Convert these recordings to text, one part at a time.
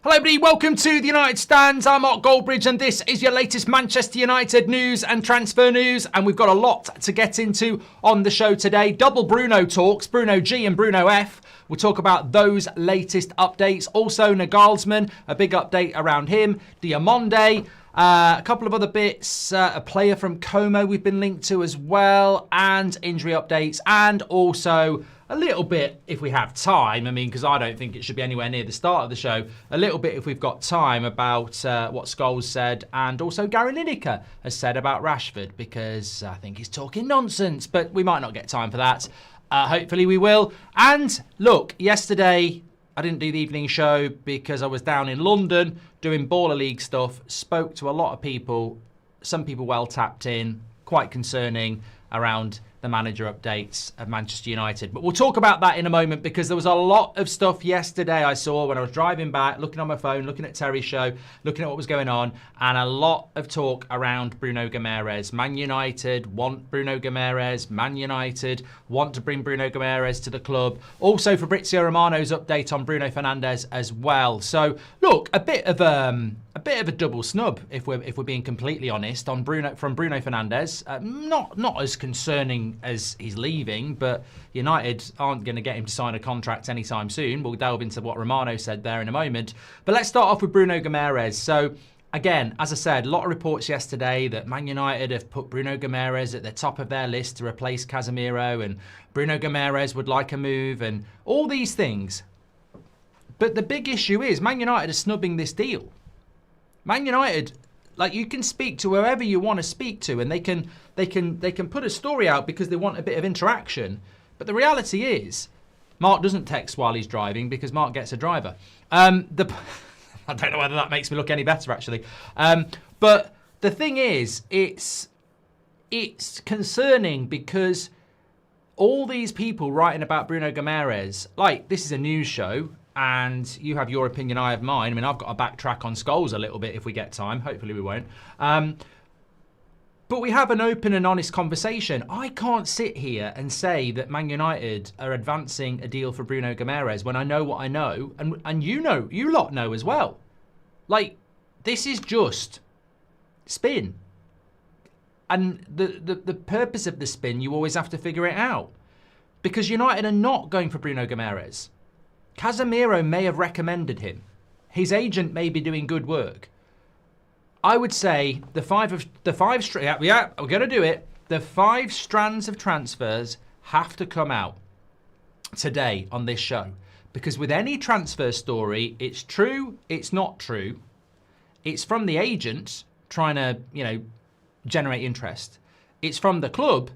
Hello everybody, welcome to the United Stands. I'm Mark Goldbridge and this is your latest Manchester United news and transfer news. And we've got a lot to get into on the show today. Double Bruno talks, Bruno G and Bruno F. We'll talk about those latest updates. Also Nagelsmann, a big update around him. Diamonde, a couple of other bits. A player from Como we've been linked to as well. And injury updates. And also a little bit, if we have time, because I don't think it should be anywhere near the start of the show, a little bit, if we've got time, about what Scholes said and also Gary Lineker has said about Rashford, because I think he's talking nonsense, but we might not get time for that. Hopefully we will. And look, yesterday I didn't do the evening show because I was down in London doing Baller League stuff, spoke to a lot of people, some people well tapped in, quite concerning around the manager updates of Manchester United. But we'll talk about that in a moment because there was a lot of stuff yesterday I saw when I was driving back, looking on my phone, looking at Terry's show, looking at what was going on, and a lot of talk around Bruno Guimaraes. Man United want Bruno Guimaraes. Man United want to bring Bruno Guimaraes to the club. Also Fabrizio Romano's update on Bruno Fernandes as well. So look, a bit of a double snub if we're being completely honest on Bruno Fernandes. Not as concerning as he's leaving, but United aren't going to get him to sign a contract anytime soon. We'll delve into what Romano said there in a moment. But let's start off with Bruno Guimaraes. So again, as I said, a lot of reports yesterday that Man United have put Bruno Guimaraes at the top of their list to replace Casemiro, and Bruno Guimaraes would like a move and all these things. But the big issue is Man United are snubbing this deal. Man United, like, you can speak to whoever you want to speak to, and they can put a story out because they want a bit of interaction. But the reality is, Mark doesn't text while he's driving because Mark gets a driver. I don't know whether that makes me look any better, actually. But the thing is, it's concerning because all these people writing about Bruno Guimaraes, like, this is a news show, and you have your opinion, I have mine. I've got to backtrack on Scholes a little bit if we get time. Hopefully we won't. But we have an open and honest conversation. I can't sit here and say that Man United are advancing a deal for Bruno Guimaraes when I know what I know, and you lot know as well. Like, this is just spin. And the purpose of the spin, you always have to figure it out. Because United are not going for Bruno Guimaraes. Casemiro may have recommended him. His agent may be doing good work. I would say the five we're going to do it. The 5 strands of transfers have to come out today on this show. Because with any transfer story, it's true, it's not true. It's from the agent trying to, generate interest. It's from the club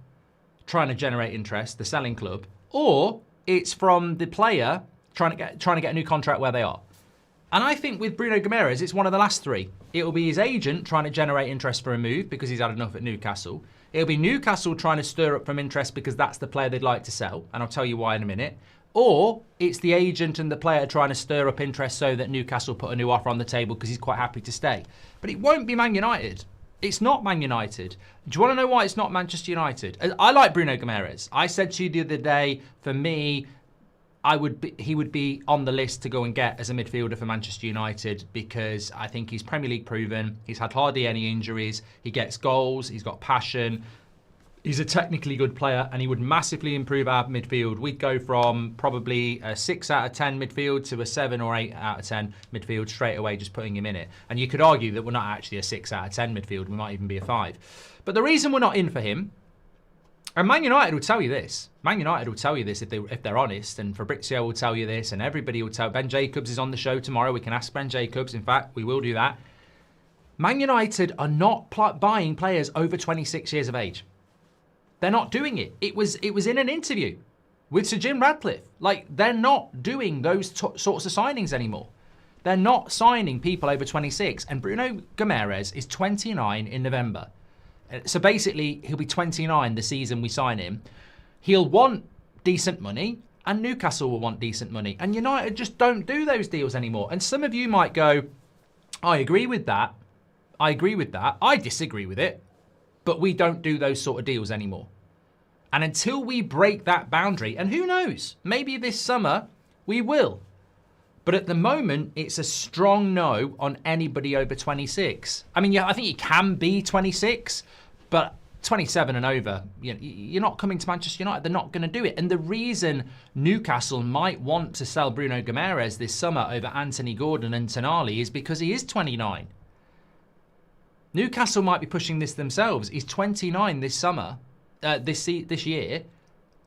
trying to generate interest, the selling club. Or it's from the player trying to get a new contract where they are. And I think with Bruno Guimaraes, it's one of the last 3. It'll be his agent trying to generate interest for a move because he's had enough at Newcastle. It'll be Newcastle trying to stir up from interest because that's the player they'd like to sell. And I'll tell you why in a minute. Or it's the agent and the player trying to stir up interest so that Newcastle put a new offer on the table because he's quite happy to stay. But it won't be Man United. It's not Man United. Do you want to know why it's not Manchester United? I like Bruno Guimaraes. I said to you the other day, for me, he would be on the list to go and get as a midfielder for Manchester United because I think he's Premier League proven. He's had hardly any injuries. He gets goals. He's got passion. He's a technically good player and he would massively improve our midfield. We'd go from probably a 6 out of 10 midfield to a 7 or 8 out of 10 midfield straight away, just putting him in it. And you could argue that we're not actually a 6 out of 10 midfield. We might even be a 5. But the reason we're not in for him, and Man United will tell you this. Man United will tell you this if they're honest, and Fabrizio will tell you this, and everybody will tell. Ben Jacobs is on the show tomorrow. We can ask Ben Jacobs. In fact, we will do that. Man United are not buying players over 26 years of age. They're not doing it. It was in an interview with Sir Jim Radcliffe. Like, they're not doing those sorts of signings anymore. They're not signing people over 26. And Bruno Guimaraes is 29 in November. So basically, he'll be 29 the season we sign him. He'll want decent money, and Newcastle will want decent money. And United just don't do those deals anymore. And some of you might go, I agree with that. I agree with that. I disagree with it. But we don't do those sort of deals anymore. And until we break that boundary, and who knows, maybe this summer we will. But at the moment, it's a strong no on anybody over 26. I mean, yeah, I think you can be 26, but 27 and over, you're not coming to Manchester United. They're not going to do it. And the reason Newcastle might want to sell Bruno Guimaraes this summer over Anthony Gordon and Tonali is because he is 29. Newcastle might be pushing this themselves. He's 29 this summer, this year.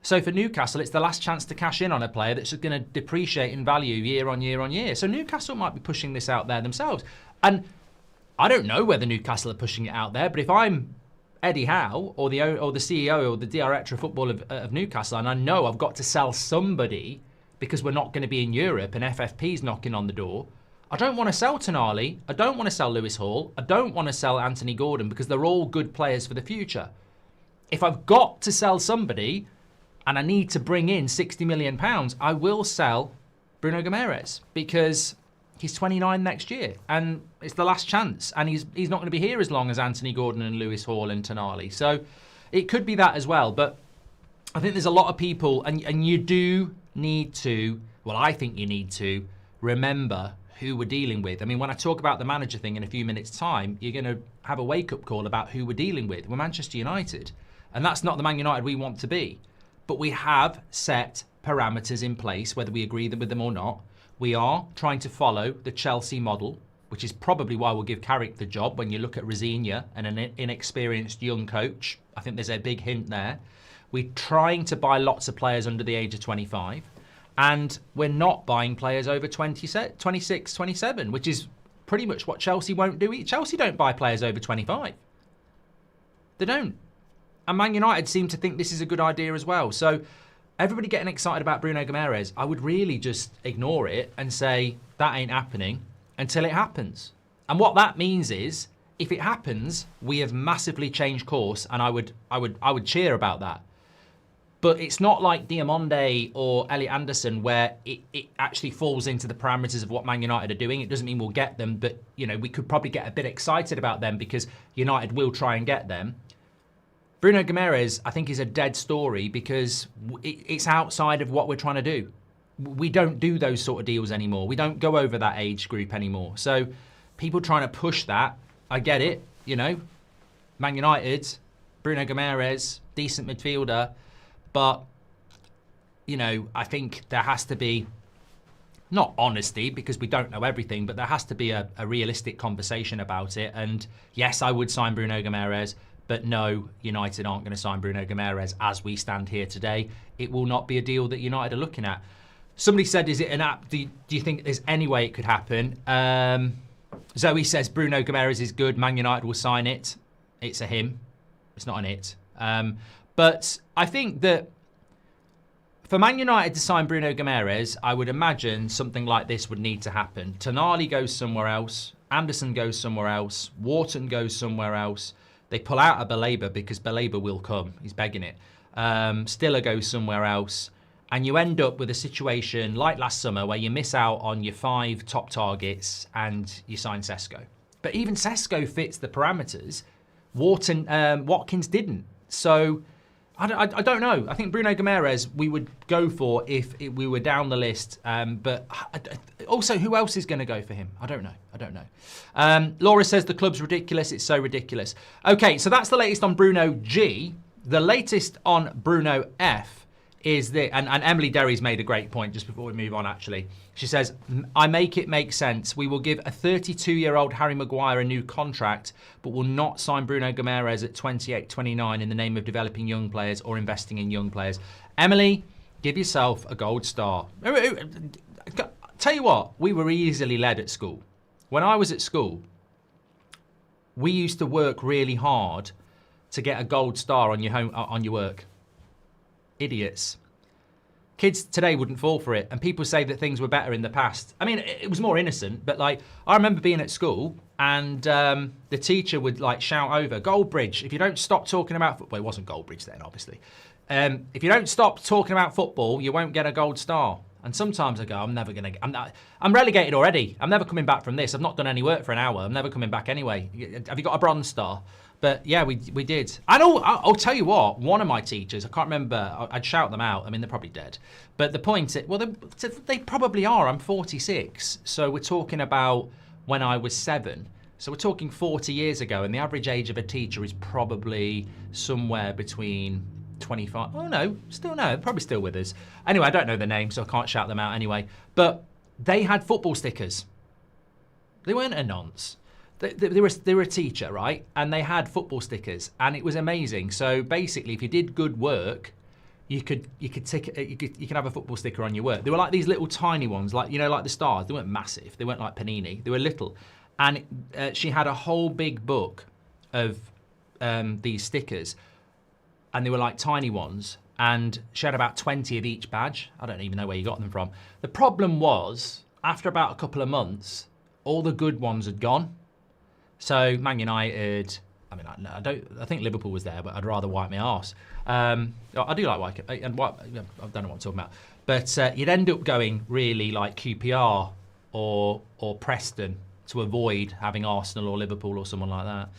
So for Newcastle, it's the last chance to cash in on a player that's going to depreciate in value year on year on year. So Newcastle might be pushing this out there themselves. And I don't know whether Newcastle are pushing it out there, but if I'm Eddie Howe or the CEO or the director of football of Newcastle, and I know I've got to sell somebody because we're not going to be in Europe and FFP's knocking on the door, I don't want to sell Tonali, I don't want to sell Lewis Hall, I don't want to sell Anthony Gordon because they're all good players for the future. If I've got to sell somebody and I need to bring in £60 million, I will sell Bruno Guimaraes because he's 29 next year and it's the last chance and he's not going to be here as long as Anthony Gordon and Lewis Hall and Tonali. So it could be that as well. But I think there's a lot of people and you do need to, well, I think you need to remember who we're dealing with. I mean, when I talk about the manager thing in a few minutes' time, you're going to have a wake-up call about who we're dealing with. We're Manchester United. And that's not the Man United we want to be. But we have set parameters in place, whether we agree with them or not. We are trying to follow the Chelsea model, which is probably why we'll give Carrick the job when you look at Rosigne and an inexperienced young coach. I think there's a big hint there. We're trying to buy lots of players under the age of 25. And we're not buying players over 26, 27, which is pretty much what Chelsea won't do. Chelsea don't buy players over 25. They don't. And Man United seem to think this is a good idea as well. So everybody getting excited about Bruno Guimaraes, I would really just ignore it and say that ain't happening until it happens. And what that means is, if it happens, we have massively changed course, and I would cheer about that. But it's not like Diamonde or Elliot Anderson where it actually falls into the parameters of what Man United are doing. It doesn't mean we'll get them, but we could probably get a bit excited about them because United will try and get them. Bruno Guimaraes, I think, is a dead story because it's outside of what we're trying to do. We don't do those sort of deals anymore. We don't go over that age group anymore. So people trying to push that, I get it, Man United, Bruno Guimaraes, decent midfielder. But, I think there has to be, not honesty, because we don't know everything, but there has to be a realistic conversation about it. And yes, I would sign Bruno Guimaraes, but no, United aren't going to sign Bruno Guimaraes as we stand here today. It will not be a deal that United are looking at. Somebody said, is it an app? Do you think there's any way it could happen? Zoe says Bruno Guimaraes is good. Man United will sign it. It's a him. It's not an it. But I think that for Man United to sign Bruno Guimaraes, I would imagine something like this would need to happen. Tonali goes somewhere else. Anderson goes somewhere else. Wharton goes somewhere else. They pull out of Baleba because Baleba will come. He's begging it. Stiller goes somewhere else. And you end up with a situation like last summer where you miss out on your 5 top targets and you sign Sesko. But even Sesko fits the parameters. Watkins didn't. So I don't know. I think Bruno Guimaraes we would go for if we were down the list. But also, who else is going to go for him? I don't know. Laura says the club's ridiculous. It's so ridiculous. Okay, so that's the latest on Bruno G. The latest on Bruno F is and Emily Derry's made a great point just before we move on, actually. She says, I make it make sense. We will give a 32-year-old Harry Maguire a new contract, but will not sign Bruno Guimaraes at 28, 29 in the name of developing young players or investing in young players. Emily, give yourself a gold star. Tell you what, we were easily led at school. When I was at school, we used to work really hard to get a gold star on your work. Idiots. Kids today wouldn't fall for it, and people say that things were better in the past. I mean, it was more innocent, but I remember being at school and the teacher would shout over, Goldbridge, if you don't stop talking about football, it wasn't Goldbridge then, obviously. If you don't stop talking about football, you won't get a gold star. And sometimes I go, I'm relegated already. I'm never coming back from this. I've not done any work for an hour. I'm never coming back anyway. Have you got a bronze star? But yeah, we did. And I'll tell you what, one of my teachers, I can't remember, I'd shout them out. I mean, they're probably dead. But the point, well, they probably are. I'm 46. So we're talking about when I was 7. So we're talking 40 years ago. And the average age of a teacher is probably somewhere between 25. Oh, no, probably still with us. Anyway, I don't know the name, so I can't shout them out anyway. But they had football stickers. They weren't a nonce. They were a teacher, right? And they had football stickers, and it was amazing. So basically, if you did good work, you could have a football sticker on your work. They were like these little tiny ones, like like the stars. They weren't massive. They weren't like Panini. They were little. And she had a whole big book of these stickers, and they were like tiny ones. And she had about 20 of each badge. I don't even know where you got them from. The problem was, after about a couple of months, all the good ones had gone. So Man United, I mean, I think Liverpool was there, but I'd rather wipe my arse. I do like Wycombe, and I don't know what I'm talking about. But you'd end up going really like QPR or Preston to avoid having Arsenal or Liverpool or someone like that.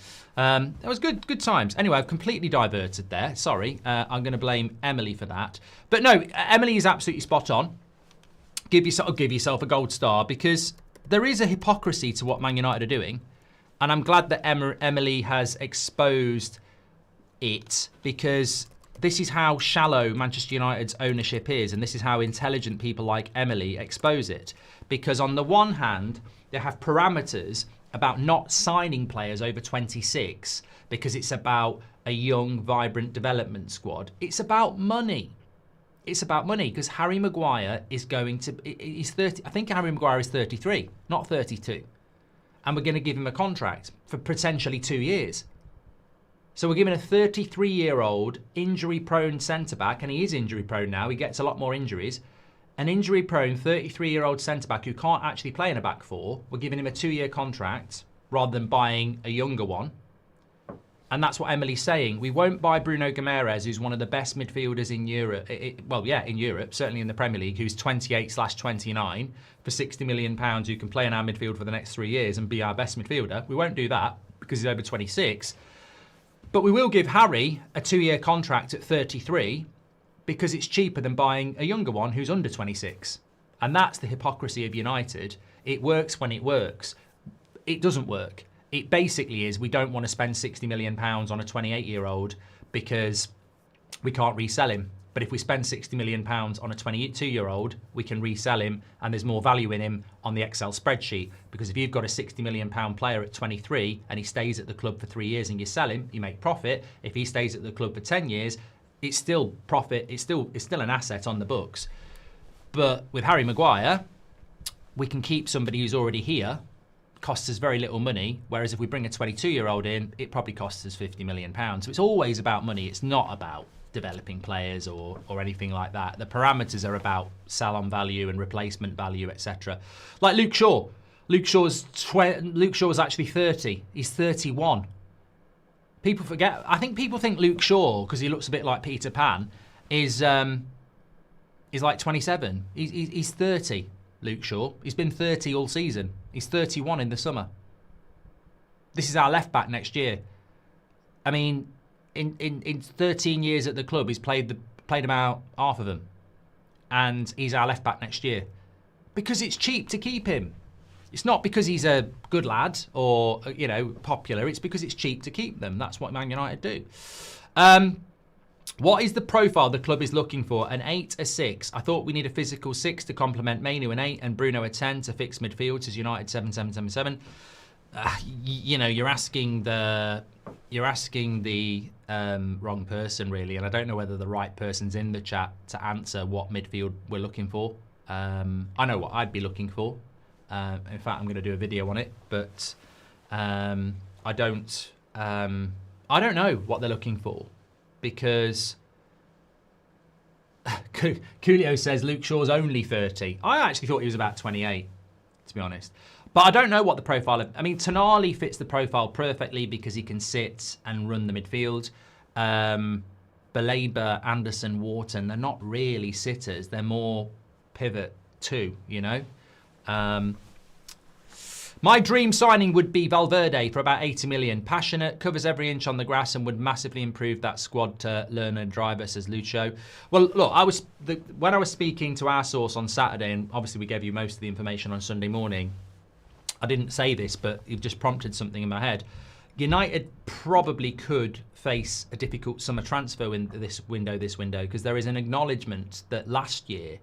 It was good times. Anyway, I've completely diverted there. Sorry, I'm going to blame Emily for that. But no, Emily is absolutely spot on. Give yourself a gold star, because there is a hypocrisy to what Man United are doing. And I'm glad that Emily has exposed it, because this is how shallow Manchester United's ownership is, and this is how intelligent people like Emily expose it. Because on the one hand, they have parameters about not signing players over 26 because it's about a young, vibrant development squad. It's about money. It's about money, because Harry Maguire is he's 30. I think Harry Maguire is 33, not 32. And we're going to give him a contract for potentially 2 years. So we're giving a 33-year-old injury-prone centre-back, and he is injury-prone now, he gets a lot more injuries, an injury-prone 33-year-old centre-back who can't actually play in a back four, we're giving him a 2-year contract rather than buying a younger one. And that's what Emily's saying. We won't buy Bruno Guimaraes, who's one of the best midfielders in Europe. In Europe, certainly in the Premier League, who's 28/29 for £60 million, who can play in our midfield for the next 3 years and be our best midfielder. We won't do that because he's over 26. But we will give Harry a 2-year contract at 33 because it's cheaper than buying a younger one who's under 26. And that's the hypocrisy of United. It works when it works. It doesn't work. It basically is, we don't want to spend £60 million on a 28-year-old because we can't resell him. But if we spend £60 million on a 22-year-old, we can resell him, and there's more value in him on the Excel spreadsheet. Because if you've got a £60 million player at 23 and he stays at the club for 3 years and you sell him, you make profit. If he stays at the club for 10 years, it's still profit. It's still an asset on the books. But with Harry Maguire, we can keep somebody who's already here. Costs us very little money, whereas if we bring a 22-year-old in, it probably costs us £50 million. So it's always about money. It's not about developing players or anything like that. The parameters are about sell-on value and replacement value, etc. Like Luke Shaw. Luke Shaw's actually 30. He's 31. People forget. I think people think Luke Shaw, because he looks a bit like Peter Pan, is like 27. He's 30. Luke Shaw. He's been 30 all season. He's 31 in the summer. This is our left back next year. I mean, in 13 years at the club, he's played about half of them, and he's our left back next year because it's cheap to keep him. It's not because he's a good lad or popular. It's because it's cheap to keep them. That's what Man United do. What is the profile the club is looking for? An 8, a 6. I thought we need a physical 6 to complement Mainu, an 8, and Bruno a 10 to fix midfield, says United 7-7-7-7. You're asking the wrong person, really, and I don't know whether the right person's in the chat to answer what midfield we're looking for. I know what I'd be looking for. In fact, I'm going to do a video on it, but I don't know what they're looking for. Because Coolio says Luke Shaw's only 30. I actually thought he was about 28, to be honest. But I don't know what the profile of... I mean, Tonali fits the profile perfectly because he can sit and run the midfield. Baleba, Anderson, Wharton, they're not really sitters. They're more pivot too, My dream signing would be Valverde for about 80 million. Passionate, covers every inch on the grass and would massively improve that squad to learner and driver, says Lucho. Well, look, when I was speaking to our source on Saturday, and obviously we gave you most of the information on Sunday morning, I didn't say this, but it just prompted something in my head. United probably could face a difficult summer transfer this window, because there is an acknowledgement that last year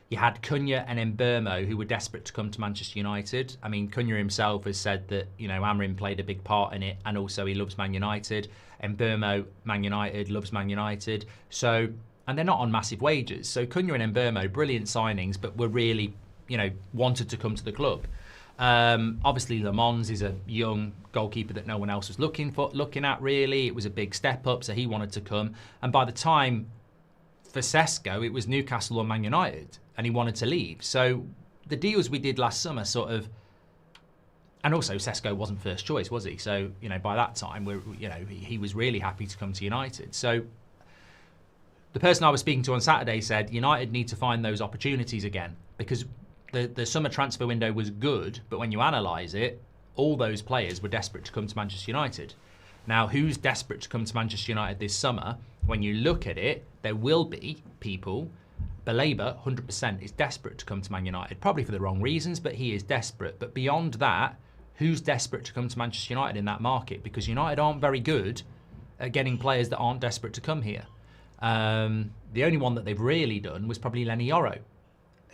you had Cunha and Mbeumo who were desperate to come to Manchester United. I mean, Cunha himself has said that, you know, Amorim played a big part in it, and also he loves Man United. Mbeumo, Man United, loves Man United. So, and they're not on massive wages. So Cunha and Mbeumo, brilliant signings, but were really, you know, wanted to come to the club. Obviously, Le Mans is a young goalkeeper that no one else was looking at, really. It was a big step up, so he wanted to come. And by the time for Sesko, it was Newcastle or Man United, and he wanted to leave. So the deals we did last summer sort of, and also Sesko wasn't first choice, was he? So, you know, by that time, he was really happy to come to United. So the person I was speaking to on Saturday said United need to find those opportunities again, because the summer transfer window was good, but when you analyse it, all those players were desperate to come to Manchester United. Now, who's desperate to come to Manchester United this summer? When you look at it, there will be people. Baleba, 100%, is desperate to come to Man United, probably for the wrong reasons, but he is desperate. But beyond that, who's desperate to come to Manchester United in that market? Because United aren't very good at getting players that aren't desperate to come here. The only one that they've really done was probably Lenny Yoro,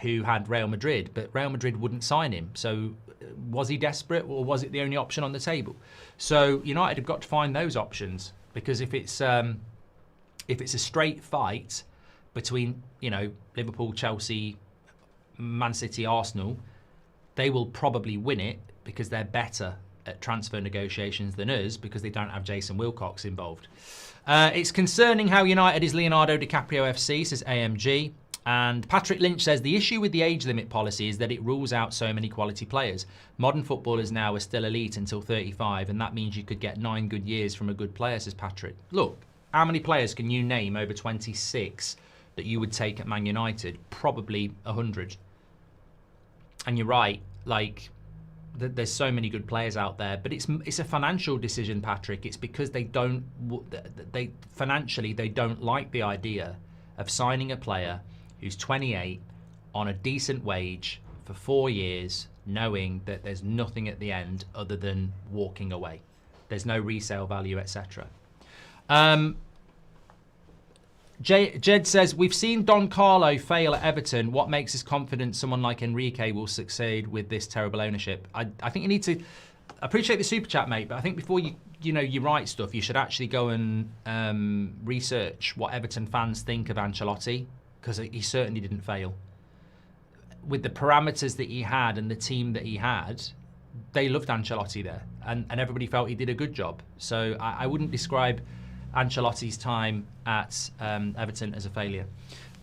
who had Real Madrid, but Real Madrid wouldn't sign him. So was he desperate, or was it the only option on the table? So United have got to find those options, because if it's a straight fight between, you know, Liverpool, Chelsea, Man City, Arsenal, they will probably win it because they're better at transfer negotiations than us, because they don't have Jason Wilcox involved. It's concerning how United is Leonardo DiCaprio FC, says AMG. And Patrick Lynch says the issue with the age limit policy is that it rules out so many quality players. Modern footballers now are still elite until 35, and that means you could get 9 good years from a good player, says Patrick. Look, how many players can you name over 26 that you would take at Man United? Probably 100. And you're right, like, there's so many good players out there, but it's a financial decision, Patrick. It's because they financially don't like the idea of signing a player who's 28 on a decent wage for 4 years, knowing that there's nothing at the end other than walking away. There's no resale value, etc. Jed says, we've seen Don Carlo fail at Everton. What makes us confident someone like Enrique will succeed with this terrible ownership? I think you need to appreciate the super chat, mate, but I think before you write stuff, you should actually go and research what Everton fans think of Ancelotti, because he certainly didn't fail. With the parameters that he had and the team that he had, they loved Ancelotti there, and everybody felt he did a good job. So I wouldn't describe Ancelotti's time at Everton as a failure.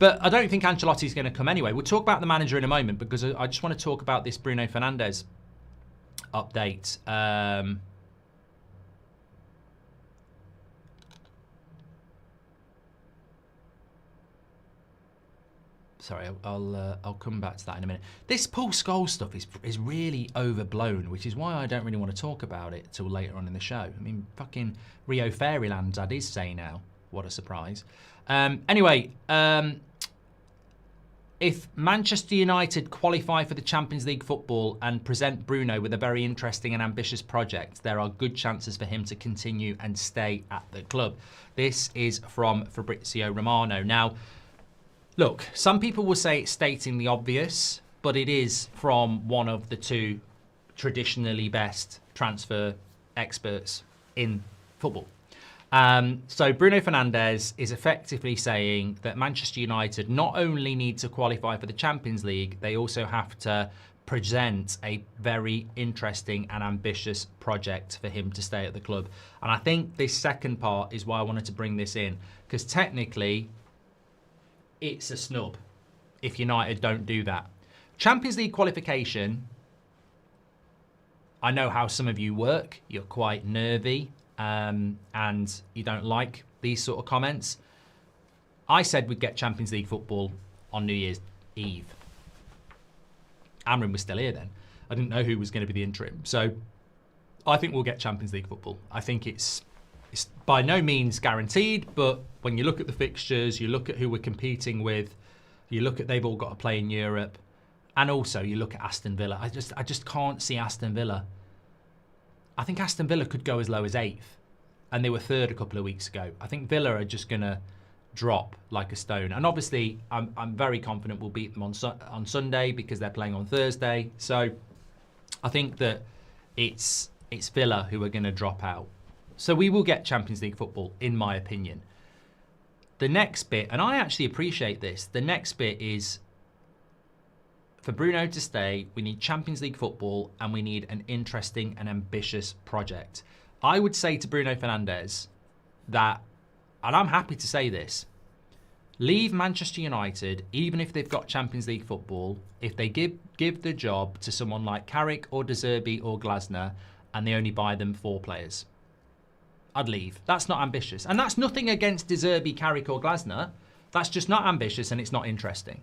But I don't think Ancelotti's going to come anyway. We'll talk about the manager in a moment, because I just want to talk about this Bruno Fernandes update. Sorry, I'll come back to that in a minute. This Paul Scholes stuff is really overblown, which is why I don't really want to talk about it till later on in the show. I mean, fucking Rio Fairyland's had his say now. What a surprise. Anyway, if Manchester United qualify for the Champions League football and present Bruno with a very interesting and ambitious project, there are good chances for him to continue and stay at the club. This is from Fabrizio Romano. Now, look, some people will say it's stating the obvious, but it is from one of the two traditionally best transfer experts in football. So Bruno Fernandes is effectively saying that Manchester United not only need to qualify for the Champions League, they also have to present a very interesting and ambitious project for him to stay at the club. And I think this second part is why I wanted to bring this in, because technically it's a snub if United don't do that. Champions League qualification, I know how some of you work. You're quite nervy and you don't like these sort of comments. I said we'd get Champions League football on New Year's Eve. Amorim was still here then. I didn't know who was going to be the interim. So I think we'll get Champions League football. I think it's by no means guaranteed, but when you look at the fixtures, you look at who we're competing with, you look at they've all got to play in Europe, and also you look at Aston Villa. I just can't see Aston Villa. I think Aston Villa could go as low as 8th, and they were 3rd a couple of weeks ago. I think Villa are just going to drop like a stone, and obviously I'm very confident we'll beat them on Sunday because they're playing on Thursday. So I think that it's Villa who are going to drop out. So we will get Champions League football, in my opinion. The next bit, and I actually appreciate this, the next bit is for Bruno to stay, we need Champions League football and we need an interesting and ambitious project. I would say to Bruno Fernandes that, and I'm happy to say this, leave Manchester United, even if they've got Champions League football, if they give the job to someone like Carrick or De Zerbi or Glasner and they only buy them 4 players. I'd leave. That's not ambitious. And that's nothing against De Zerbi, Carrick or Glasner. That's just not ambitious and it's not interesting.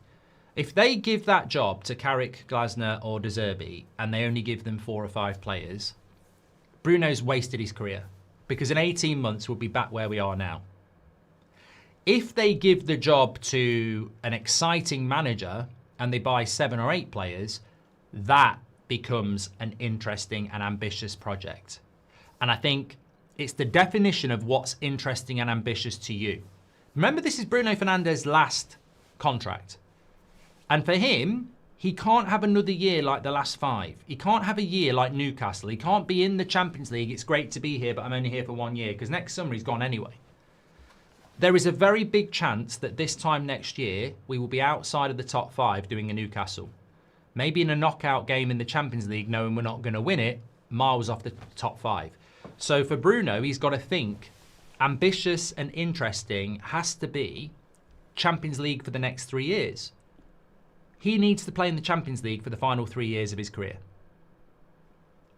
If they give that job to Carrick, Glasner or De Zerbi and they only give them 4 or 5 players, Bruno's wasted his career because in 18 months we'll be back where we are now. If they give the job to an exciting manager and they buy 7 or 8 players, that becomes an interesting and ambitious project. And I think it's the definition of what's interesting and ambitious to you. Remember, this is Bruno Fernandes' last contract. And for him, he can't have another year like the last 5. He can't have a year like Newcastle. He can't be in the Champions League. It's great to be here, but I'm only here for 1 year because next summer he's gone anyway. There is a very big chance that this time next year, we will be outside of the top 5 doing a Newcastle. Maybe in a knockout game in the Champions League, knowing we're not going to win it, miles off the top 5. So for Bruno, he's got to think ambitious and interesting has to be Champions League for the next 3 years. He needs to play in the Champions League for the final 3 years of his career.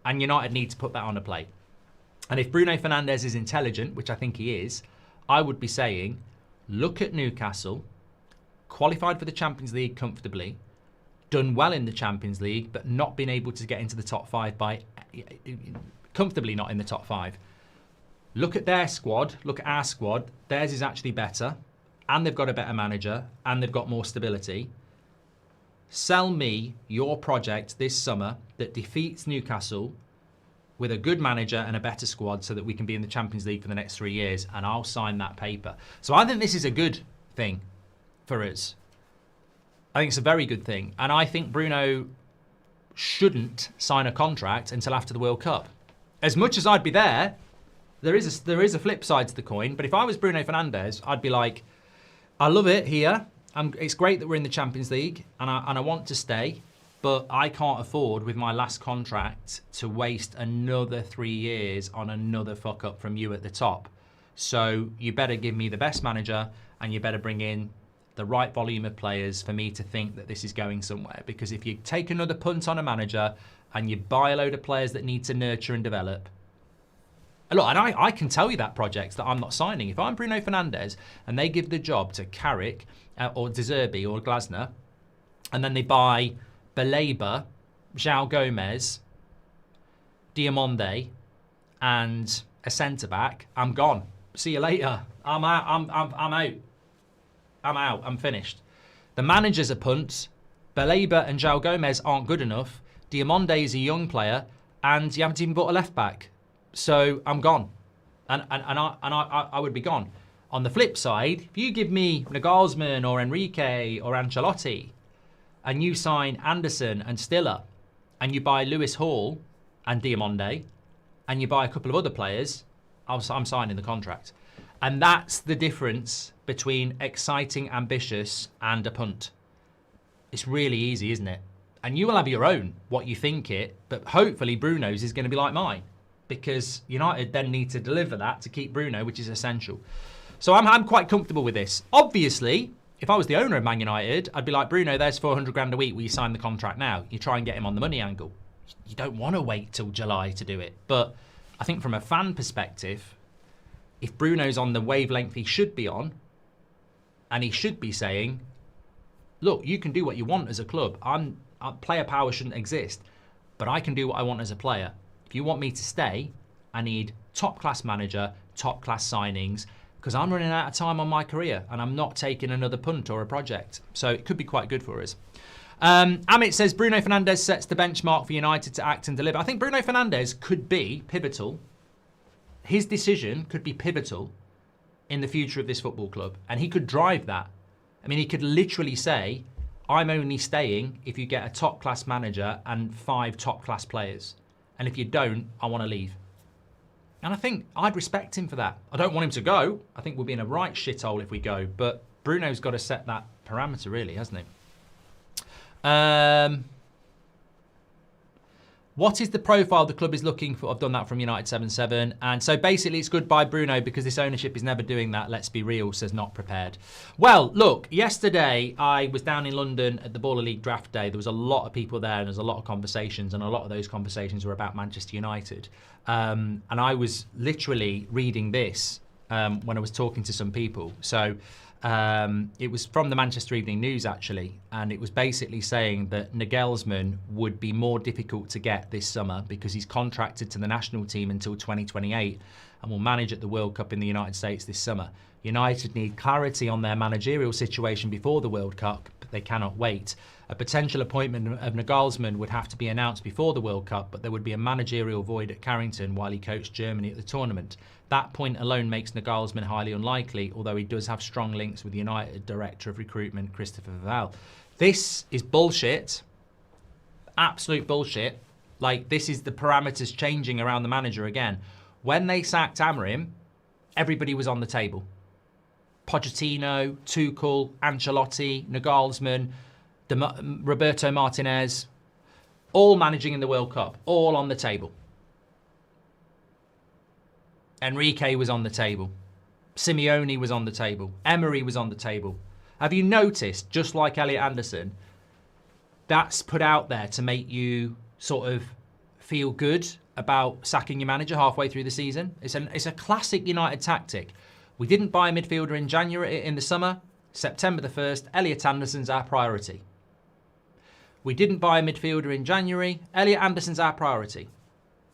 And United need to put that on a plate. And if Bruno Fernandes is intelligent, which I think he is, I would be saying, look at Newcastle, qualified for the Champions League comfortably, done well in the Champions League, but not been able to get into the top 5 by... comfortably not in the top 5. Look at their squad, look at our squad. Theirs is actually better, and they've got a better manager, and they've got more stability. Sell me your project this summer that defeats Newcastle with a good manager and a better squad so that we can be in the Champions League for the next 3 years, and I'll sign that paper. So I think this is a good thing for us. I think it's a very good thing. And I think Bruno shouldn't sign a contract until after the World Cup. As much as I'd be there is a flip side to the coin. But if I was Bruno Fernandes, I'd be like, I love it here. It's great that we're in the Champions League and I want to stay. But I can't afford, with my last contract, to waste another 3 years on another fuck up from you at the top. So you better give me the best manager and you better bring in the right volume of players for me to think that this is going somewhere. Because if you take another punt on a manager and you buy a load of players that need to nurture and develop, look, and I can tell you that projects that I'm not signing. If I'm Bruno Fernandes and they give the job to Carrick or De Zerbi or Glasner, and then they buy Baleba, João Gomez, Diamonde, and a centre-back, I'm gone. See you later. I'm out. I'm out. I'm finished. The manager's a punt. Baleba and João Gomez aren't good enough. Diamonde is a young player, and you haven't even bought a left-back. So I'm gone. And I would be gone. On the flip side, if you give me Nagelsmann or Enrique or Ancelotti, and you sign Anderson and Stiller, and you buy Lewis Hall and Diamonde, and you buy a couple of other players, I'm signing the contract. And that's the difference between exciting, ambitious, and a punt. It's really easy, isn't it? And you will have your own, what you think it, but hopefully Bruno's is going to be like mine, because United then need to deliver that to keep Bruno, which is essential. So I'm quite comfortable with this. Obviously, if I was the owner of Man United, I'd be like, Bruno, there's 400 grand a week. Will you sign the contract now? You try and get him on the money angle. You don't want to wait till July to do it. But I think from a fan perspective, if Bruno's on the wavelength he should be on, and he should be saying, look, you can do what you want as a club. Player power shouldn't exist. but I can do what I want as a player. If you want me to stay, I need top-class manager, top-class signings, because I'm running out of time on my career and I'm not taking another punt or a project. So it could be quite good for us. Amit says, Bruno Fernandes sets the benchmark for United to act and deliver. I think Bruno Fernandes could be pivotal. His decision could be pivotal in the future of this football club. And he could drive that. I mean, he could literally say, I'm only staying if you get a top-class manager and 5 top-class players. And if you don't, I want to leave. And I think I'd respect him for that. I don't want him to go. I think we'll be in a right shithole if we go. But Bruno's got to set that parameter, really, hasn't he? What is the profile the club is looking for? I've done that from United 77. And so basically it's goodbye Bruno because this ownership is never doing that. Let's be real, says not prepared. Well, look, yesterday I was down in London at the Baller League draft day. There was a lot of people there and there was a lot of conversations, and a lot of those conversations were about Manchester United. And I was literally reading this when I was talking to some people. So it was from the Manchester Evening News, actually, and it was basically saying that Nagelsmann would be more difficult to get this summer because he's contracted to the national team until 2028 and will manage at the World Cup in the United States this summer. United need clarity on their managerial situation before the World Cup, but they cannot wait. A potential appointment of Nagelsmann would have to be announced before the World Cup, but there would be a managerial void at Carrington while he coached Germany at the tournament. That point alone makes Nagelsmann highly unlikely, although he does have strong links with United Director of Recruitment, Christopher Val. This is bullshit. Absolute bullshit. Like, this is the parameters changing around the manager again. When they sacked Amorim, everybody was on the table. Pochettino, Tuchel, Ancelotti, Nagelsmann, Roberto Martinez, all managing in the World Cup, all on the table. Enrique was on the table. Simeone was on the table. Emery was on the table. Have you noticed, just like Elliot Anderson, that's put out there to make you sort of feel good about sacking your manager halfway through the season? It's a classic United tactic. We didn't buy a midfielder in the summer. September the 1st, Elliot Anderson's our priority. We didn't buy a midfielder in January. Elliot Anderson's our priority.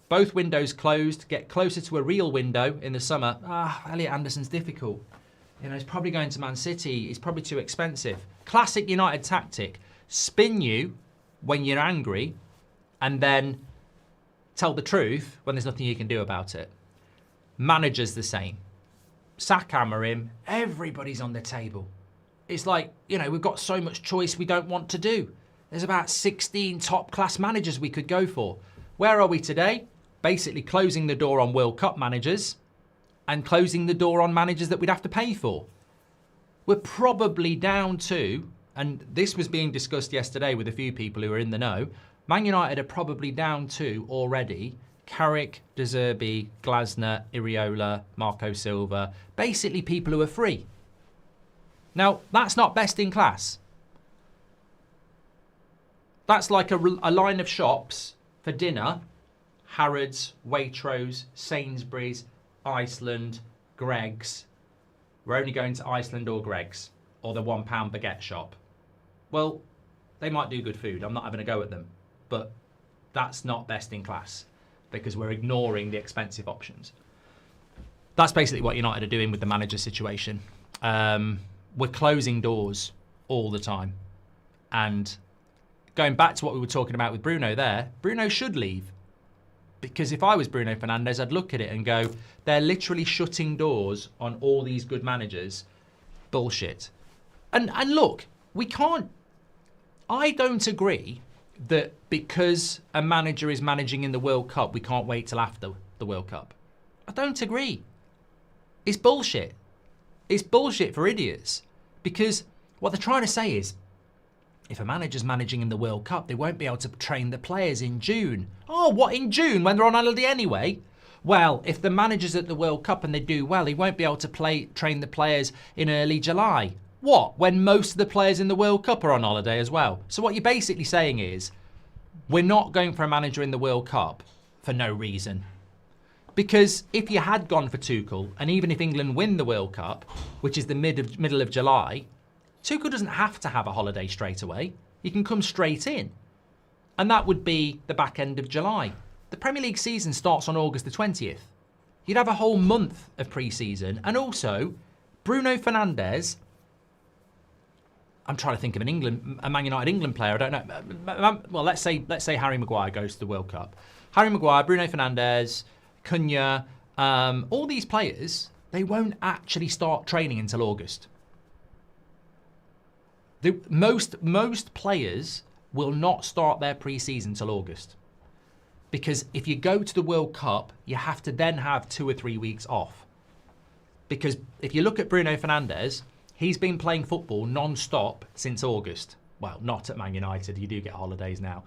Both windows closed. Get closer to a real window in the summer. Elliot Anderson's difficult. You know, he's probably going to Man City. He's probably too expensive. Classic United tactic. Spin you when you're angry and then tell the truth when there's nothing you can do about it. Manager's the same. Sack Amorim, everybody's on the table. It's like, you know, we've got so much choice we don't want to do. There's about 16 top-class managers we could go for. Where are we today? Basically closing the door on World Cup managers and closing the door on managers that we'd have to pay for. We're probably down to, and this was being discussed yesterday with a few people who are in the know, Man United are probably down to already Carrick, De Zerbi, Glasner, Iriola, Marco Silva, basically people who are free. Now, that's not best in class. That's like a line of shops for dinner. Harrods, Waitrose, Sainsbury's, Iceland, Greggs. We're only going to Iceland or Greggs, or the £1 baguette shop. Well, they might do good food. I'm not having a go at them. But that's not best in class because we're ignoring the expensive options. That's basically what United are doing with the manager situation. We're closing doors all the time. And going back to what we were talking about with Bruno there, Bruno should leave. Because if I was Bruno Fernandes, I'd look at it and go, they're literally shutting doors on all these good managers. Bullshit. And look, we can't... I don't agree that because a manager is managing in the World Cup, we can't wait till after the World Cup. I don't agree. It's bullshit. It's bullshit for idiots. Because what they're trying to say is, if a manager's managing in the World Cup, they won't be able to train the players in June. Oh, what, in June when they're on holiday anyway? Well, if the manager's at the World Cup and they do well, he won't be able to train the players in early July. What, when most of the players in the World Cup are on holiday as well? So what you're basically saying is, we're not going for a manager in the World Cup for no reason. Because if you had gone for Tuchel, and even if England win the World Cup, which is the middle of July, Tuchel doesn't have to have a holiday straight away. He can come straight in. And that would be the back end of July. The Premier League season starts on August the 20th. You'd have a whole month of pre-season. And also, Bruno Fernandes, I'm trying to think of a Man United England player. I don't know. Well, let's say Harry Maguire goes to the World Cup. Harry Maguire, Bruno Fernandes, Cunha, all these players, they won't actually start training until August. Most players will not start their pre-season till August. Because if you go to the World Cup, you have to then have 2 or 3 weeks off. Because if you look at Bruno Fernandes, he's been playing football non-stop since August. Well, not at Man United. You do get holidays now.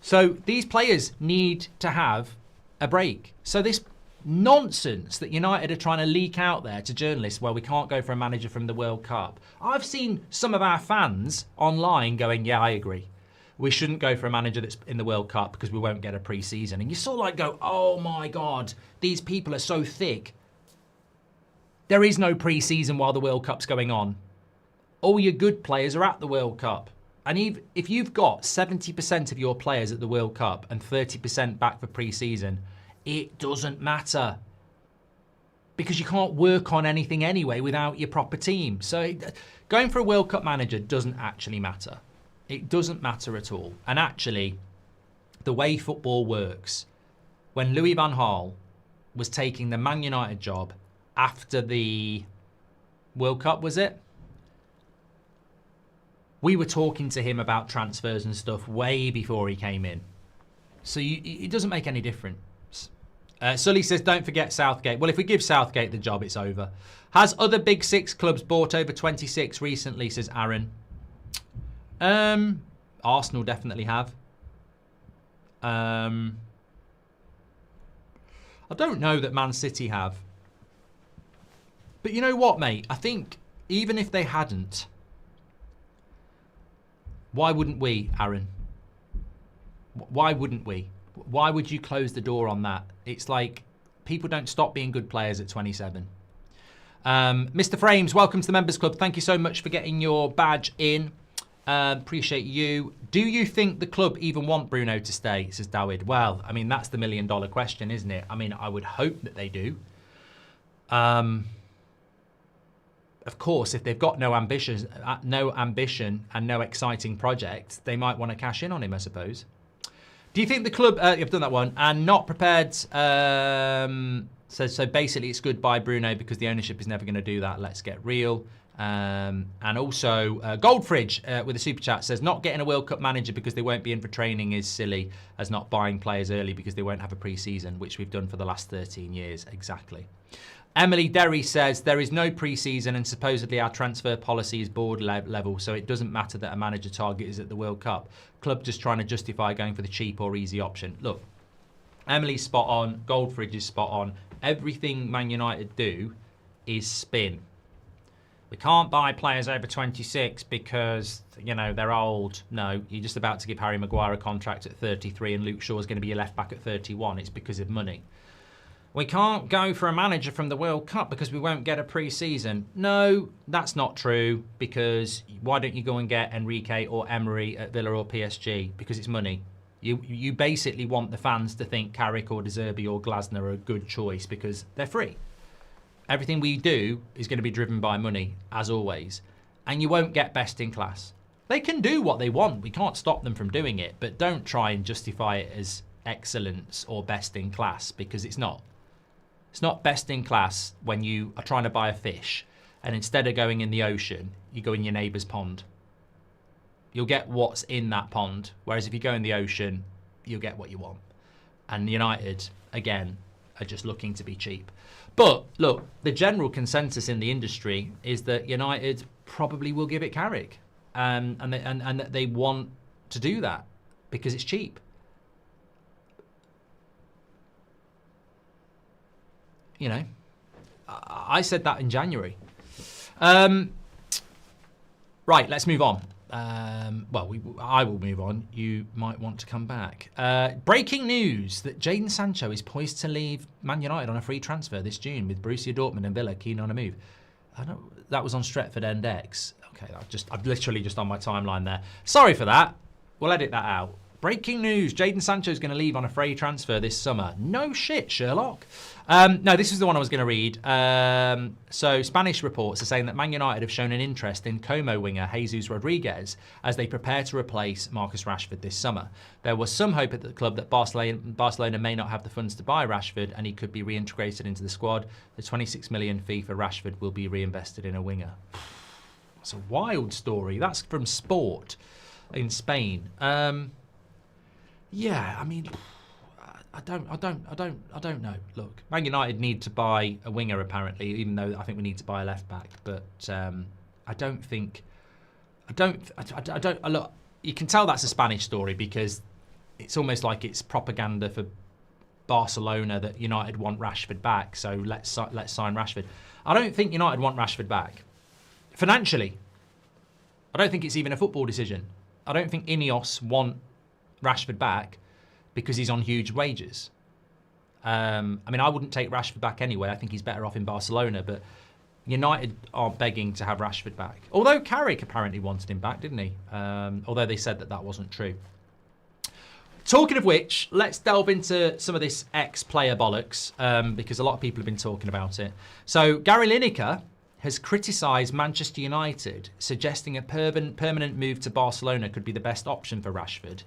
So these players need to have a break. So this nonsense that United are trying to leak out there to journalists, well, we can't go for a manager from the World Cup. I've seen some of our fans online going, yeah, I agree. We shouldn't go for a manager that's in the World Cup because we won't get a pre-season. And you sort of like go, oh my God, these people are so thick. There is no pre-season while the World Cup's going on. All your good players are at the World Cup. And if you've got 70% of your players at the World Cup and 30% back for pre-season, it doesn't matter. Because you can't work on anything anyway without your proper team. So going for a World Cup manager doesn't actually matter. It doesn't matter at all. And actually, the way football works, when Louis van Gaal was taking the Man United job after the World Cup, was it? We were talking to him about transfers and stuff way before he came in. So it doesn't make any difference. Sully says, don't forget Southgate. Well, if we give Southgate the job, it's over. Has other Big Six clubs bought over 26 recently, says Aaron. Arsenal definitely have. I don't know that Man City have. But you know what, mate? I think even if they hadn't, why wouldn't we, Aaron? Why wouldn't we? Why would you close the door on that? It's like people don't stop being good players at 27. Mr. Frames, welcome to the Members Club. Thank you so much for getting your badge in. Appreciate you. Do you think the club even want Bruno to stay, says Dawid? Well, I mean, that's the million-dollar question, isn't it? I mean, I would hope that they do. Of course, if they've got no ambition and no exciting project, they might want to cash in on him, I suppose. Do you think the club, you've done that one, and not prepared, so basically it's goodbye Bruno because the ownership is never going to do that. Let's get real. And also, Goldbridge with a super chat says, not getting a World Cup manager because they won't be in for training is silly as not buying players early because they won't have a pre-season, which we've done for the last 13 years. Exactly. Emily Derry says, there is no pre-season and supposedly our transfer policy is board level, so it doesn't matter that a manager target is at the World Cup. Club just trying to justify going for the cheap or easy option. Look, Emily's spot on. Goldbridge is spot on. Everything Man United do is spin. We can't buy players over 26 because, you know, they're old. No, you're just about to give Harry Maguire a contract at 33 and Luke Shaw's going to be your left back at 31. It's because of money. We can't go for a manager from the World Cup because we won't get a pre-season. No, that's not true, because why don't you go and get Enrique or Emery at Villa or PSG? Because it's money. You basically want the fans to think Carrick or De Zerbi or Glasner are a good choice because they're free. Everything we do is going to be driven by money, as always. And you won't get best in class. They can do what they want. We can't stop them from doing it. But don't try and justify it as excellence or best in class, because it's not. It's not best in class when you are trying to buy a fish and instead of going in the ocean, you go in your neighbour's pond. You'll get what's in that pond. Whereas if you go in the ocean, you'll get what you want. And United, again, are just looking to be cheap. But look, the general consensus in the industry is that United probably will give it Carrick, and that they want to do that because it's cheap. You know, I said that in January. Right, let's move on. I will move on. You might want to come back. Breaking news that Jadon Sancho is poised to leave Man United on a free transfer this June, with Borussia Dortmund and Villa keen on a move. That was on Stretford Index. Okay, I've literally just on my timeline there. Sorry for that. We'll edit that out. Breaking news, Jadon Sancho's going to leave on a free transfer this summer. No shit, Sherlock. No, this is the one I was going to read. So Spanish reports are saying that Man United have shown an interest in Como winger Jesús Rodríguez as they prepare to replace Marcus Rashford this summer. There was some hope at the club that Barcelona may not have the funds to buy Rashford and he could be reintegrated into the squad. The 26 million fee for Rashford will be reinvested in a winger. It's a wild story. That's from Sport in Spain. Yeah, I mean, I don't know. Look, Man United need to buy a winger apparently, even though I think we need to buy a left back. But look, you can tell that's a Spanish story because it's almost like it's propaganda for Barcelona that United want Rashford back. So let's sign Rashford. I don't think United want Rashford back financially. I don't think it's even a football decision. I don't think Ineos want Rashford back because he's on huge wages. I mean, I wouldn't take Rashford back anyway. I think he's better off in Barcelona, but United are begging to have Rashford back. Although Carrick apparently wanted him back, didn't he? Although they said that wasn't true. Talking of which, let's delve into some of this ex-player bollocks because a lot of people have been talking about it. So Gary Lineker has criticised Manchester United, suggesting a permanent move to Barcelona could be the best option for Rashford.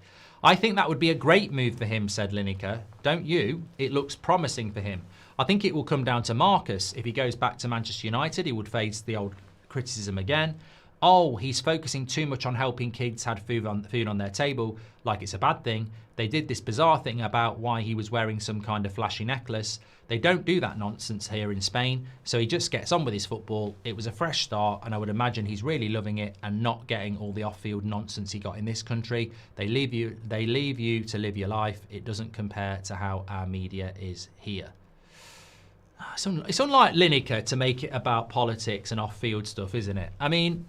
I think that would be a great move for him, said Lineker. Don't you? It looks promising for him. I think it will come down to Marcus. If he goes back to Manchester United, he would face the old criticism again. Oh, he's focusing too much on helping kids have food on their table, like it's a bad thing. They did this bizarre thing about why he was wearing some kind of flashy necklace. They don't do that nonsense here in Spain, so he just gets on with his football. It was a fresh start, and I would imagine he's really loving it and not getting all the off-field nonsense he got in this country. They leave you to live your life. It doesn't compare to how our media is here. It's unlike Lineker to make it about politics and off-field stuff, isn't it? I mean,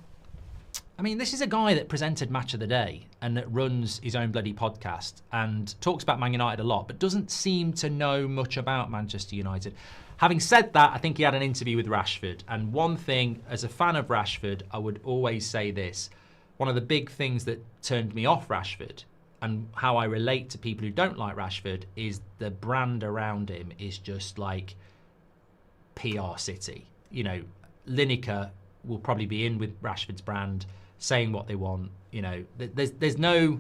this is a guy that presented Match of the Day and that runs his own bloody podcast and talks about Man United a lot, but doesn't seem to know much about Manchester United. Having said that, I think he had an interview with Rashford. And one thing, as a fan of Rashford, I would always say this. One of the big things that turned me off Rashford and how I relate to people who don't like Rashford is the brand around him is just like PR City. You know, Lineker will probably be in with Rashford's brand, saying what they want. You know, there's no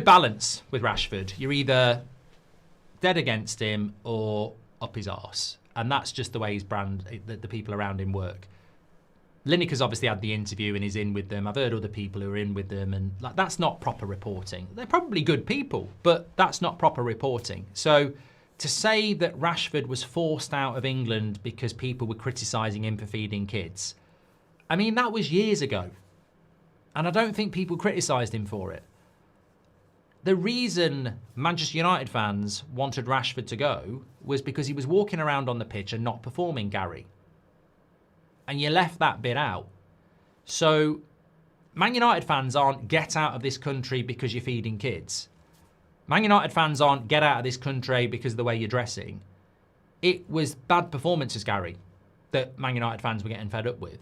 balance with Rashford. You're either dead against him or up his arse, and that's just the way his brand, the people around him work. Lineker's obviously had the interview and is in with them. I've heard other people who are in with them, and like, that's not proper reporting. They're probably good people, but that's not proper reporting. So to say that Rashford was forced out of England because people were criticising him for feeding kids, I mean, that was years ago. And I don't think people criticised him for it. The reason Manchester United fans wanted Rashford to go was because he was walking around on the pitch and not performing, Gary. And you left that bit out. So Man United fans aren't get out of this country because you're feeding kids. Man United fans aren't get out of this country because of the way you're dressing. It was bad performances, Gary, that Man United fans were getting fed up with.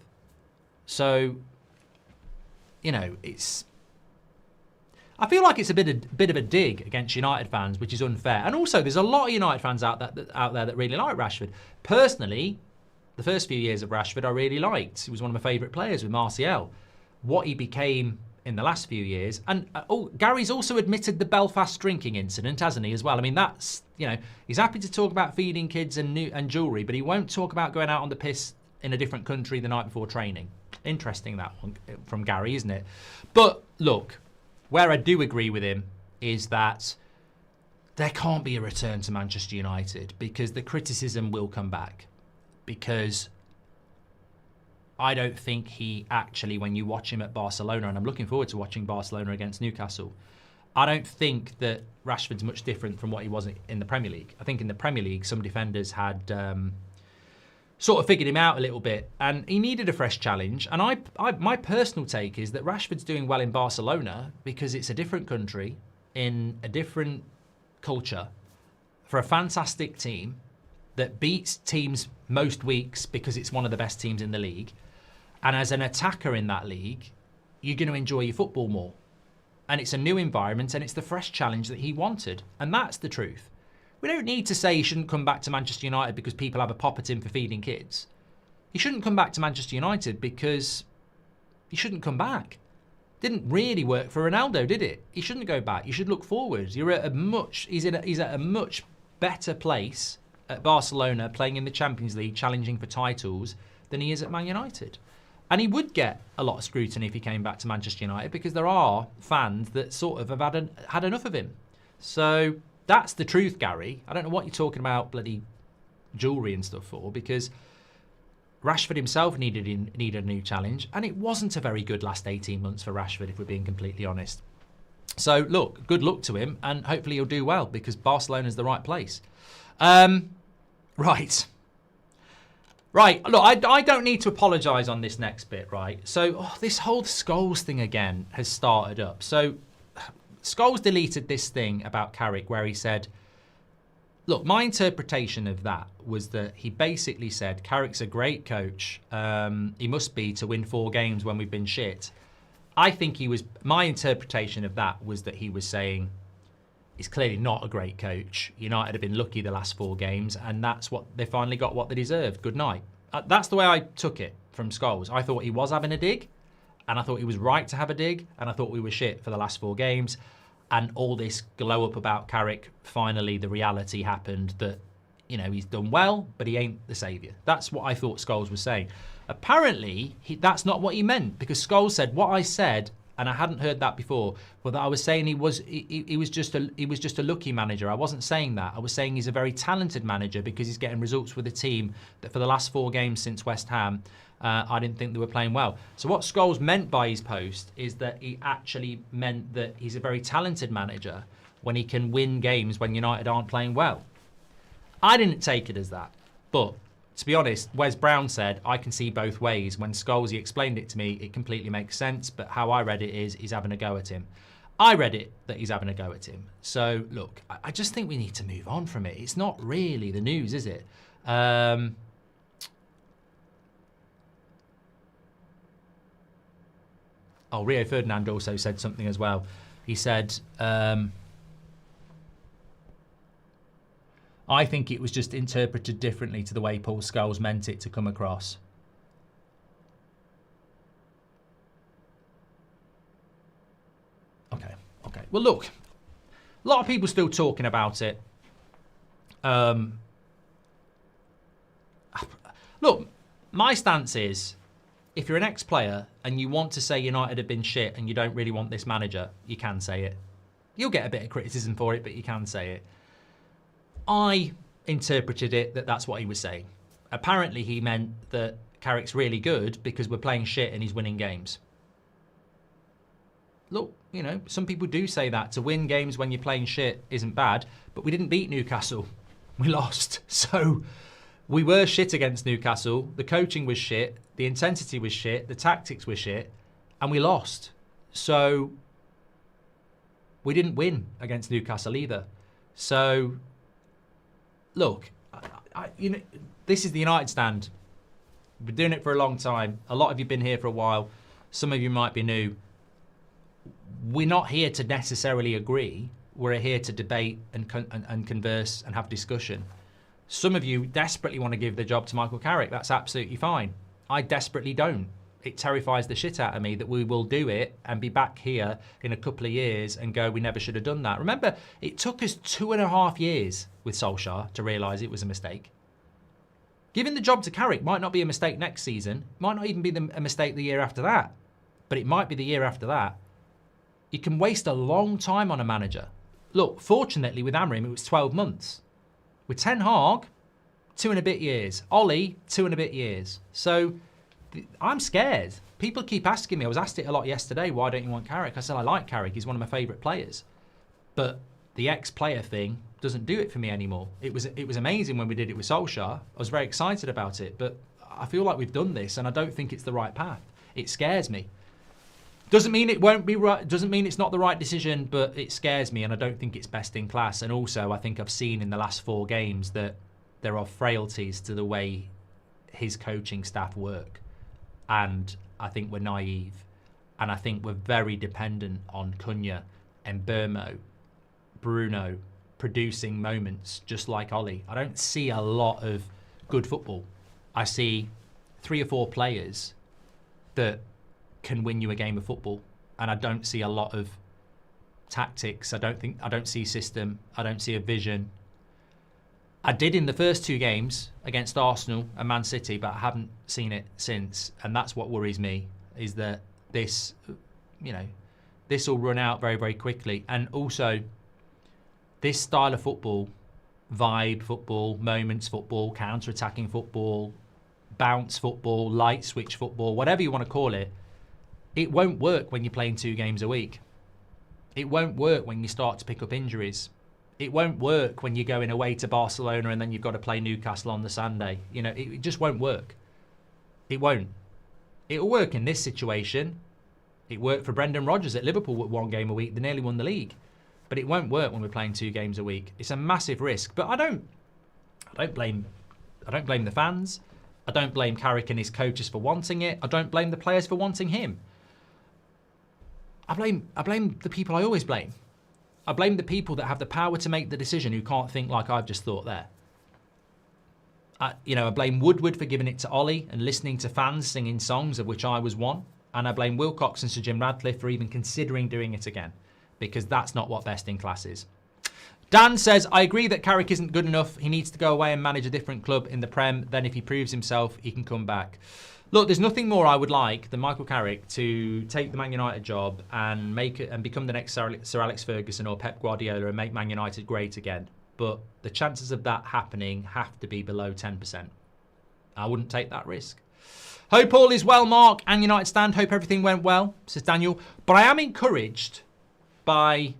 So, you know, I feel like it's a bit of a dig against United fans, which is unfair. And also, there's a lot of United fans out there that really like Rashford. Personally, the first few years of Rashford I really liked. He was one of my favourite players with Martial. What he became in the last few years. And Gary's also admitted the Belfast drinking incident, hasn't he, as well? I mean, that's, you know, he's happy to talk about feeding kids and jewellery, but he won't talk about going out on the piss in a different country the night before training. Interesting, that one from Gary, isn't it? But look, where I do agree with him is that there can't be a return to Manchester United because the criticism will come back. Because I don't think he actually, when you watch him at Barcelona, and I'm looking forward to watching Barcelona against Newcastle, I don't think that Rashford's much different from what he was in the Premier League. I think in the Premier League, some defenders had sort of figured him out a little bit, and he needed a fresh challenge. And my personal take is that Rashford's doing well in Barcelona because it's a different country, in a different culture, for a fantastic team that beats teams most weeks because it's one of the best teams in the league. And as an attacker in that league, you're going to enjoy your football more. And it's a new environment, and it's the fresh challenge that he wanted. And that's the truth. We don't need to say he shouldn't come back to Manchester United because people have a pop at him for feeding kids. He shouldn't come back to Manchester United because he shouldn't come back. Didn't really work for Ronaldo, did it? He shouldn't go back. You should look forward. He's at a much better place at Barcelona, playing in the Champions League, challenging for titles, than he is at Man United. And he would get a lot of scrutiny if he came back to Manchester United, because there are fans that sort of have had enough of him. So that's the truth, Gary. I don't know what you're talking about bloody jewellery and stuff for, because Rashford himself needed a new challenge, and it wasn't a very good last 18 months for Rashford, if we're being completely honest. So look, good luck to him, and hopefully he'll do well, because Barcelona's the right place. Right, look, I don't need to apologise on this next bit, right? So this whole Scholes thing again has started up. So Scholes deleted this thing about Carrick where he said, look, my interpretation of that was that he basically said Carrick's a great coach. He must be to win 4 games when we've been shit. I think my interpretation of that was that he was saying he's clearly not a great coach. United have been lucky the last 4 games, and that's what they finally got what they deserved. Good night. That's the way I took it from Scholes. I thought he was having a dig, and I thought he was right to have a dig, and I thought we were shit for the last 4 games. And all this glow up about Carrick, finally the reality happened that, he's done well, but he ain't the saviour. That's what I thought Scholes was saying. Apparently, that's not what he meant, because Scholes said what I said, and I hadn't heard that before, but that I was saying he was just a lucky manager. I wasn't saying that. I was saying he's a very talented manager because he's getting results with a team that for the last 4 games since West Ham, I didn't think they were playing well. So what Scholes meant by his post is that he actually meant that he's a very talented manager when he can win games when United aren't playing well. I didn't take it as that, but to be honest, Wes Brown said, I can see both ways. When Scholes explained it to me, it completely makes sense, but how I read it is he's having a go at him. I read it that he's having a go at him. So, look, I just think we need to move on from it. It's not really the news, is it? Rio Ferdinand also said something as well. He said, I think it was just interpreted differently to the way Paul Scholes meant it to come across. Okay. Well, look, a lot of people still talking about it. Look, my stance is, if you're an ex-player and you want to say United have been shit and you don't really want this manager, you can say it. You'll get a bit of criticism for it, but you can say it. I interpreted it that that's what he was saying. Apparently he meant that Carrick's really good because we're playing shit and he's winning games. Look, some people do say that. To win games when you're playing shit isn't bad, but we didn't beat Newcastle. We lost. So we were shit against Newcastle. The coaching was shit. The intensity was shit. The tactics were shit. And we lost. So we didn't win against Newcastle either. So look, this is the United stand. We've been doing it for a long time. A lot of you have been here for a while. Some of you might be new. We're not here to necessarily agree. We're here to debate and converse and have discussion. Some of you desperately want to give the job to Michael Carrick. That's absolutely fine. I desperately don't. It terrifies the shit out of me that we will do it and be back here in a couple of years and go, we never should have done that. Remember, it took us 2.5 years with Solskjaer to realise it was a mistake. Giving the job to Carrick might not be a mistake next season. Might not even be a mistake the year after that. But it might be the year after that. You can waste a long time on a manager. Look, fortunately with Amorim, it was 12 months. With Ten Hag, 2 and a bit years. Ollie, 2 and a bit years. So I'm scared. People keep asking me. I was asked it a lot yesterday. Why don't you want Carrick? I said, I like Carrick. He's one of my favourite players. But the ex-player thing doesn't do it for me anymore. It was amazing when we did it with Solskjaer. I was very excited about it. But I feel like we've done this and I don't think it's the right path. It scares me. Doesn't mean it won't be right. Doesn't mean it's not the right decision, but it scares me and I don't think it's best in class. And also, I think I've seen in the last 4 games that there are frailties to the way his coaching staff work. And I think we're naive. And I think we're very dependent on Cunha and Bruno producing moments just like Ollie. I don't see a lot of good football. I see 3 or 4 players that can win you a game of football, and I don't see a lot of tactics. I don't see system. I don't see a vision. I did in the first 2 games against Arsenal and Man City, but I haven't seen it since, and that's what worries me, is that this will run out very, very quickly. And also, this style of football, vibe football, moments football, counter-attacking football, bounce football, light switch football, whatever you want to call it, it won't work when you're playing 2 games a week. It won't work when you start to pick up injuries. It won't work when you're going away to Barcelona and then you've got to play Newcastle on the Sunday. It just won't work. It won't. It'll work in this situation. It worked for Brendan Rodgers at Liverpool with 1 game a week. They nearly won the league. But it won't work when we're playing 2 games a week. It's a massive risk. But I don't blame the fans. I don't blame Carrick and his coaches for wanting it. I don't blame the players for wanting him. I blame the people I always blame. I blame the people that have the power to make the decision who can't think like I've just thought there. I blame Woodward for giving it to Ollie and listening to fans singing songs, of which I was one. And I blame Wilcox and Sir Jim Radcliffe for even considering doing it again, because that's not what best in class is. Dan says, I agree that Carrick isn't good enough. He needs to go away and manage a different club in the Prem. Then if he proves himself, he can come back. Look, there's nothing more I would like than Michael Carrick to take the Man United job and make it and become the next Sir Alex Ferguson or Pep Guardiola and make Man United great again. But the chances of that happening have to be below 10%. I wouldn't take that risk. Hope all is well, Mark, and United stand. Hope everything went well, says Daniel. But I am encouraged by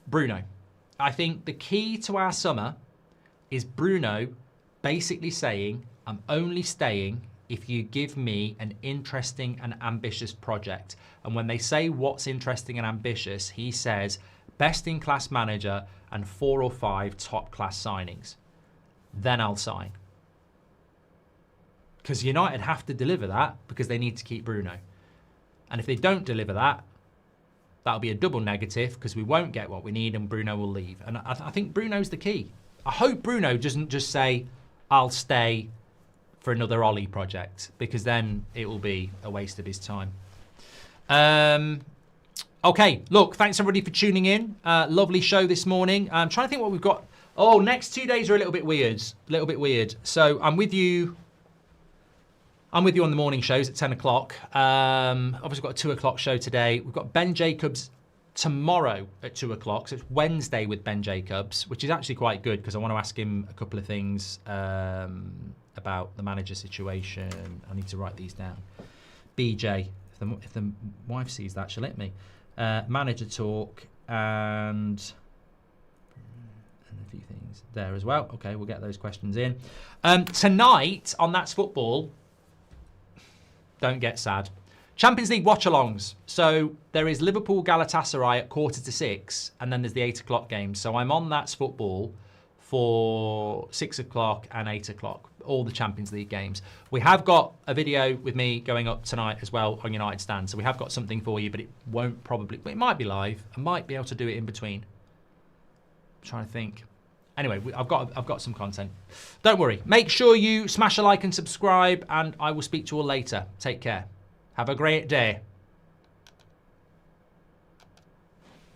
Bruno. I think the key to our summer is Bruno basically saying, I'm only staying if you give me an interesting and ambitious project. And when they say what's interesting and ambitious, he says best-in-class manager and 4 or 5 top-class signings. Then I'll sign. Because United have to deliver that because they need to keep Bruno. And if they don't deliver that, that'll be a double negative because we won't get what we need and Bruno will leave. And I think Bruno's the key. I hope Bruno doesn't just say, I'll stay for another Ollie project, because then it will be a waste of his time. Okay, look, thanks everybody for tuning in. Lovely show this morning. I'm trying to think what we've got. Oh, next 2 days are a little bit weird. So I'm with you on the morning shows at 10 o'clock. Obviously got a 2 o'clock show today. We've got Ben Jacobs tomorrow at 2 o'clock. So it's Wednesday with Ben Jacobs, which is actually quite good because I want to ask him a couple of things about the manager situation. I need to write these down. BJ, if the wife sees that, she'll hit me. Manager talk and a few things there as well. Okay, we'll get those questions in. Tonight on That's Football, don't get sad. Champions League watch-alongs. So there is Liverpool Galatasaray at 5:45, and then there's the 8 o'clock game. So I'm on That's Football for 6 o'clock and 8 o'clock, all the Champions League games. We have got a video with me going up tonight as well on United Stand. So we have got something for you, but it won't probably, it might be live. I might be able to do it in between. I'm trying to think. Anyway, I've got some content. Don't worry. Make sure you smash a like and subscribe, and I will speak to you all later. Take care. Have a great day.